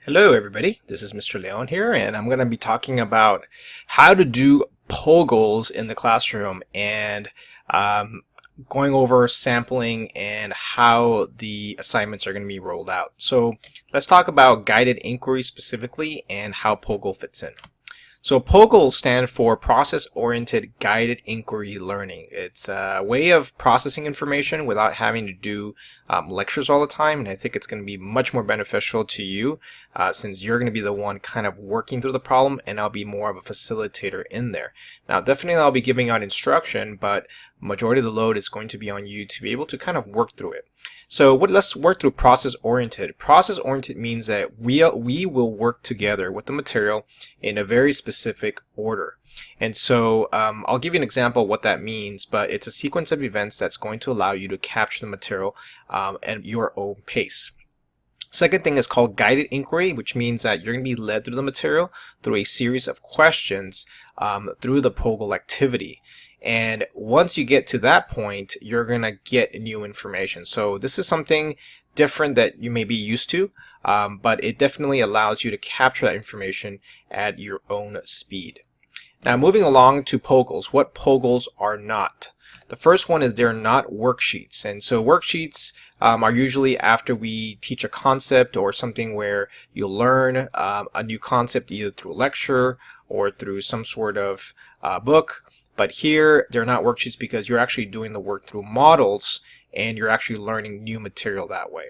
Hello everybody, this is Mr. Leon here, and I'm going to be talking about how to do Pogils in the classroom and going over sampling and how the assignments are going to be rolled out. So let's talk about guided inquiry specifically and how Pogil fits in. So POGIL stands for Process-Oriented Guided Inquiry Learning. It's a way of processing information without having to do lectures all the time, and I think it's going to be much more beneficial to you since you're going to be the one kind of working through the problem, and I'll be more of a facilitator in there. Now, definitely I'll be giving out instruction, but majority of the load is going to be on you to be able to kind of work through it. So let's work through process-oriented. Process-oriented means that we will work together with the material in a very specific order. And so I'll give you an example of what that means, but it's a sequence of events that's going to allow you to capture the material at your own pace. Second thing is called guided inquiry, which means that you're going to be led through the material through a series of questions through the POGIL activity. And once you get to that point, you're going to get new information. So this is something different that you may be used to, but it definitely allows you to capture that information at your own speed. Now moving along to Pogils, what Pogils are not. The first one is they're not worksheets. And so worksheets are usually after we teach a concept or something where you'll learn a new concept either through a lecture or through some sort of book. But here, they're not worksheets because you're actually doing the work through models and you're actually learning new material that way.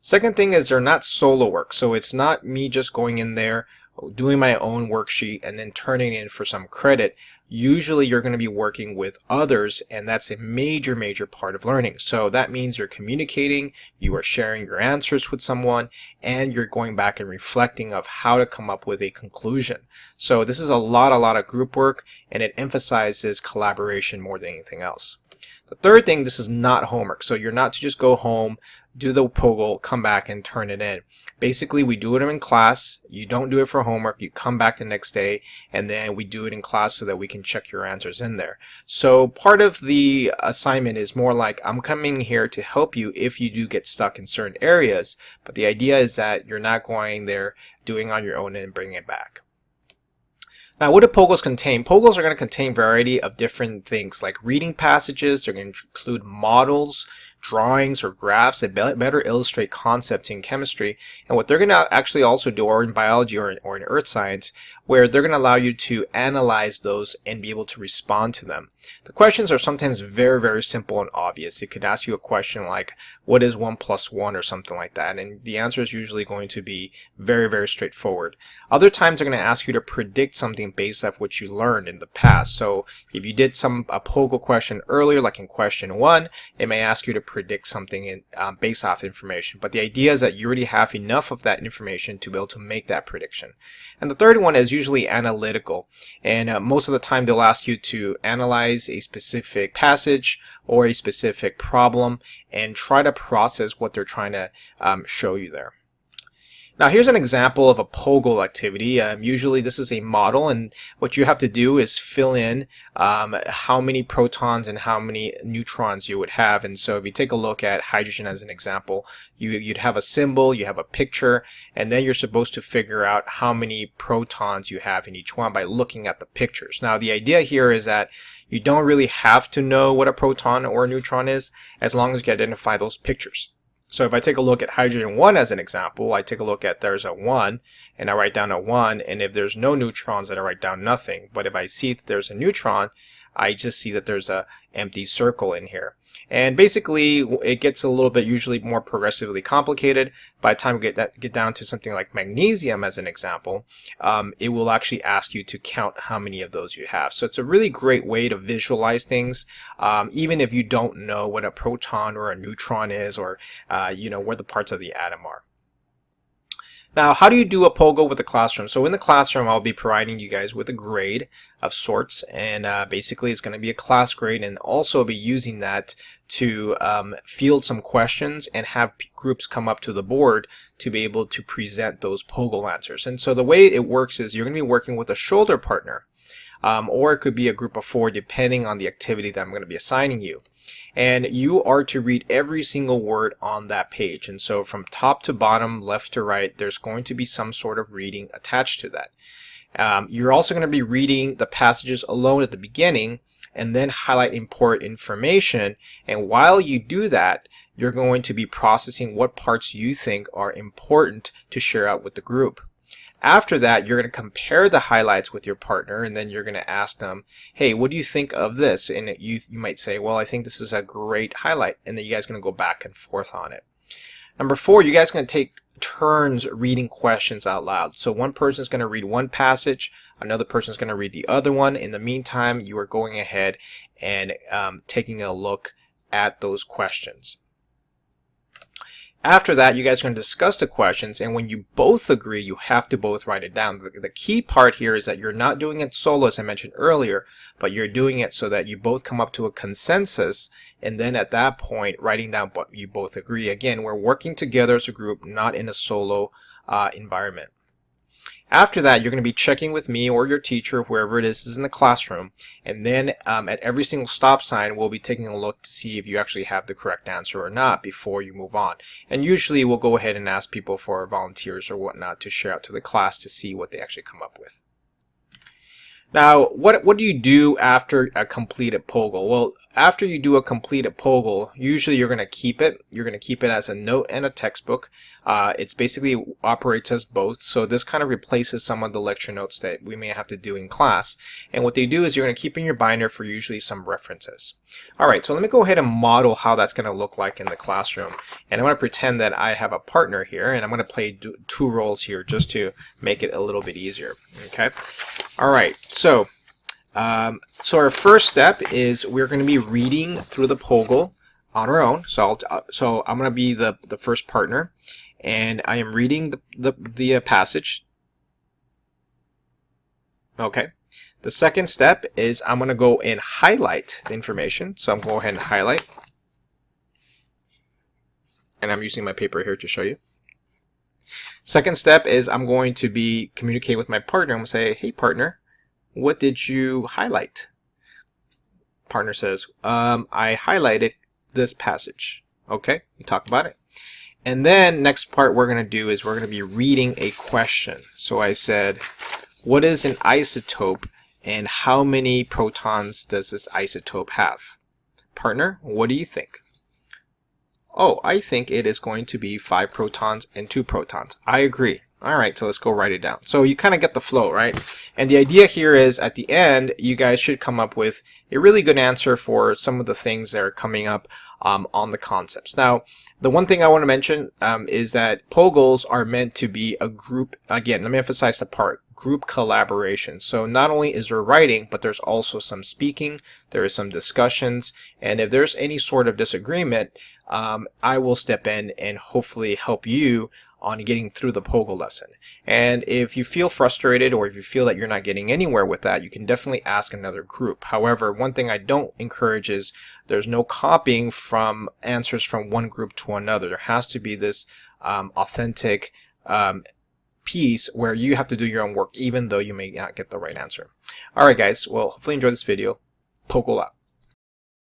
Second thing is they're not solo work. So it's not me just going in there, doing my own worksheet and then turning it in for some credit. Usually you're going to be working with others, and that's a major part of learning. So that means you're communicating, you are sharing your answers with someone, and you're going back and reflecting of how to come up with a conclusion. So this is a lot of group work, and it emphasizes collaboration more than anything else. The third thing, this is not homework. So you're not to just go home, do the POGIL, come back and turn it in. Basically, we do it in class. You don't do it for homework. You come back the next day, and then we do it in class so that we can check your answers in there. So part of the assignment is more like I'm coming here to help you if you do get stuck in certain areas, but the idea is that you're not going there doing on your own and bringing it back. Now, what do Pogils contain? Pogils are going to contain a variety of different things like reading passages. They're going to include models, drawings, or graphs that better illustrate concepts in chemistry. And what they're going to actually also do, or in biology or in earth science, where they're going to allow you to analyze those and be able to respond to them. The questions are sometimes very simple and obvious. It could ask you a question like, what is 1 + 1 or something like that? And the answer is usually going to be very straightforward. Other times they're going to ask you to predict something based off what you learned in the past. So if you did a POGIL question earlier, like in question 1, it may ask you to predict something based off information. But the idea is that you already have enough of that information to be able to make that prediction. And the third one is usually analytical, and most of the time they'll ask you to analyze a specific passage or a specific problem and try to process what they're trying to show you there. Now here's an example of a POGIL activity. Usually this is a model, and what you have to do is fill in how many protons and how many neutrons you would have. And so if you take a look at hydrogen as an example, you'd have a symbol, you have a picture, and then you're supposed to figure out how many protons you have in each one by looking at the pictures. Now the idea here is that you don't really have to know what a proton or a neutron is as long as you identify those pictures. So if I take a look at hydrogen 1 as an example, I take a look at there's a 1 and I write down a 1, and if there's no neutrons then I write down nothing. But if I see that there's a neutron, I just see that there's a empty circle in here. And basically it gets a little bit usually more progressively complicated. By the time we get down to something like magnesium as an example, it will actually ask you to count how many of those you have. So it's a really great way to visualize things, even if you don't know what a proton or a neutron is, or you know where the parts of the atom are. Now, how do you do a POGIL with the classroom? So in the classroom, I'll be providing you guys with a grade of sorts, and basically it's going to be a class grade, and also be using that to field some questions and have groups come up to the board to be able to present those POGIL answers. And so the way it works is you're going to be working with a shoulder partner, or it could be a group of 4 depending on the activity that I'm going to be assigning you. And you are to read every single word on that page. And so from top to bottom, left to right, there's going to be some sort of reading attached to that. You're also going to be reading the passages alone at the beginning and then highlight important information. And while you do that, you're going to be processing what parts you think are important to share out with the group. After that, you're going to compare the highlights with your partner, and then you're going to ask them, hey, what do you think of this? And you might say, well, I think this is a great highlight. And then you guys are going to go back and forth on it. Number 4, you guys are going to take turns reading questions out loud. So one person is going to read one passage, another person is going to read the other one. In the meantime, you are going ahead and taking a look at those questions. After that, you guys are going to discuss the questions, and when you both agree, you have to both write it down. The key part here is that you're not doing it solo, as I mentioned earlier, but you're doing it so that you both come up to a consensus, and then at that point, writing down what you both agree. Again, we're working together as a group, not in a solo environment. After that, you're going to be checking with me or your teacher, whoever it is in the classroom, and then at every single stop sign, we'll be taking a look to see if you actually have the correct answer or not before you move on. And usually we'll go ahead and ask people for volunteers or whatnot to share out to the class to see what they actually come up with. Now, what do you do after a completed POGIL? Well, after you do a completed POGIL, usually you're going to keep it. You're going to keep it as a note and a textbook. It's basically operates as both. So this kind of replaces some of the lecture notes that we may have to do in class. And what they do is you're going to keep in your binder for usually some references. All right, so let me go ahead and model how that's going to look like in the classroom. And I'm going to pretend that I have a partner here, and I'm going to play two roles here just to make it a little bit easier. Okay. All right. So our first step is we're going to be reading through the POGIL on our own. So I'm going to be the first partner, and I am reading the passage. Okay. The second step is I'm going to go and highlight the information. So I'm going to go ahead and highlight, and I'm using my paper here to show you. Second step is I'm going to be communicating with my partner. I'm going to say, hey partner, what did you highlight? Partner says, I highlighted this passage. Okay, we talk about it. And then next part we're going to do is we're going to be reading a question. So I said, what is an isotope and how many protons does this isotope have? Partner, what do you think? Oh, I think it is going to be 5 protons and 2 protons. I agree. All right, so let's go write it down. So you kind of get the flow, right? And the idea here is at the end, you guys should come up with a really good answer for some of the things that are coming up on the concepts. Now, the one thing I want to mention is that POGILs are meant to be a group. Again, let me emphasize the part, group collaboration. So not only is there writing, but there's also some speaking, there is some discussions, and if there's any sort of disagreement, I will step in and hopefully help you on getting through the POGIL lesson. And if you feel frustrated or if you feel that you're not getting anywhere with that, you can definitely ask another group. However, one thing I don't encourage is there's no copying from answers from one group to another. There has to be this authentic piece where you have to do your own work even though you may not get the right answer. Alright guys, well hopefully you enjoyed this video. POGIL out.